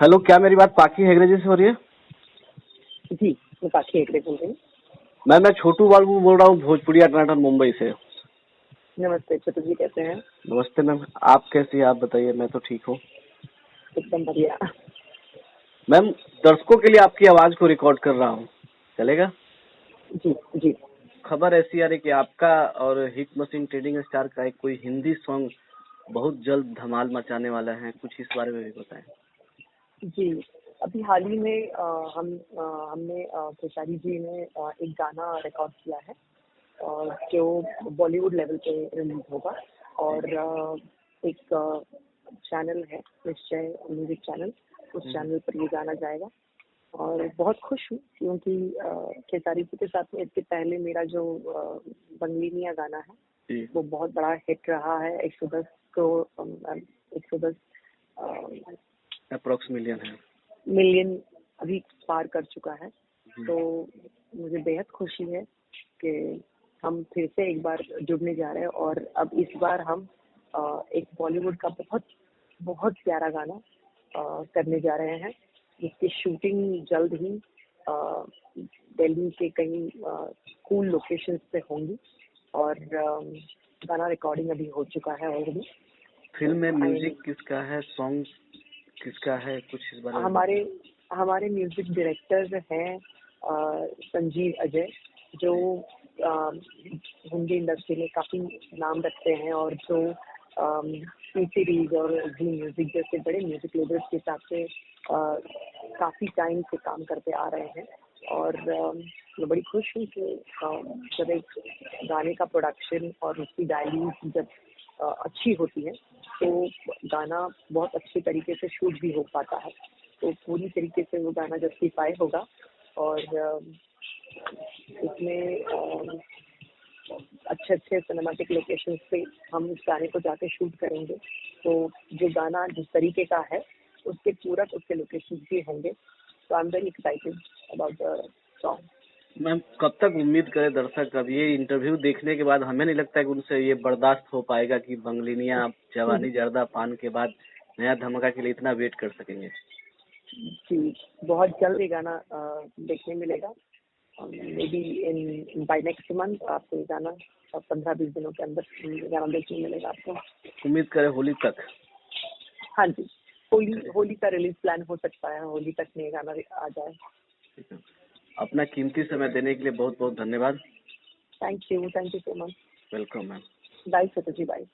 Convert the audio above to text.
Hello, क्या मेरी बात पाखी हेगड़े जी से हो रही है? जी, मैं पाखी हेगड़े बोल रही हूँ। मैं छोटू बाबू बोल रहा हूँ, भोजपुरिया टनाटन मुंबई से। नमस्ते छोटू जी, कैसे हैं? नमस्ते मैम, आप कैसी हैं? आप बताइए। मैं तो ठीक हूँ एकदम बढ़िया। मैम। दर्शकों के लिए आपकी आवाज को रिकॉर्ड कर रहा हूँ, चलेगा? जी जी। खबर ऐसी आ रही कि आपका और हिट मशीन ट्रेडिंग स्टार का एक कोई हिंदी सॉन्ग बहुत जल्द धमाल मचाने वाला है, कुछ इस बारे में भी बताएं। जी, अभी हाल ही में हमने खेसारी जी ने एक गाना रिकॉर्ड किया है और जो बॉलीवुड लेवल पे रिलीज होगा। और एक चैनल है निश्चय म्यूजिक चैनल, उस चैनल पर ये गाना जाएगा। और बहुत खुश हूँ क्योंकि खेसारी जी के साथ में इसके पहले मेरा जो बंगलिनिया गाना है वो बहुत बड़ा हिट रहा है। 110 करोड़ 110 अप्रोक्स मिलियन अभी पार कर चुका है। तो मुझे बेहद खुशी है कि हम फिर से एक बार जुड़ने जा रहे हैं और अब इस बार हम एक बॉलीवुड का बहुत बहुत प्यारा गाना करने जा रहे हैं, जिसकी शूटिंग जल्द ही दिल्ली के कई कूल लोकेशंस पे होंगी। और गाना रिकॉर्डिंग अभी हो चुका है ऑलरेडी। फिल्म में म्यूजिक किसका है, सॉन्ग किसका है, कुछ इस बारे में? हमारे म्यूजिक डायरेक्टर हैं संजीव अजय, जो हिंदी इंडस्ट्री में काफ़ी नाम रखते हैं और जो सीरीज और जी म्यूजिक जैसे बड़े म्यूजिक लेबल्स के साथ से काफ़ी टाइम से काम करते आ रहे हैं। और मैं बड़ी खुश हूँ कि जब एक गाने का प्रोडक्शन और उसकी डायलिंग जब अच्छी होती है तो गाना बहुत अच्छे तरीके से शूट भी हो पाता है। तो पूरी तरीके से वो गाना जस्टिफाई होगा और इसमें अच्छे अच्छे सिनेमैटिक लोकेशंस पे हम इस गाने को जाके शूट करेंगे। तो जो गाना जिस तरीके का है उसके पूरक उसके लोकेशंस भी होंगे। तो I am very excited about the song. Ma'am, कब तक उम्मीद करें दर्शक? अब ये इंटरव्यू देखने के बाद हमें नहीं लगता है कि उनसे ये बर्दाश्त हो पाएगा कि बंगलिनिया जवानी जर्दा पान के बाद नया धमाका के लिए इतना वेट कर सकेंगे। जी, बहुत जल्द ये गाना देखने मिलेगा। May be in by next month आपको ये गाना 15-20 दिनों के अंदर गाना देखने मिलेगा आपको। उम्मीद करें होली तक। हाँ जी, होली का रिलीज प्लान हो सकता है, होली तक में गाना आ जाए। ठीक है, अपना कीमती समय देने के लिए बहुत बहुत धन्यवाद। Thank you so much. Welcome ma'am. Bye सतोजी, बाय।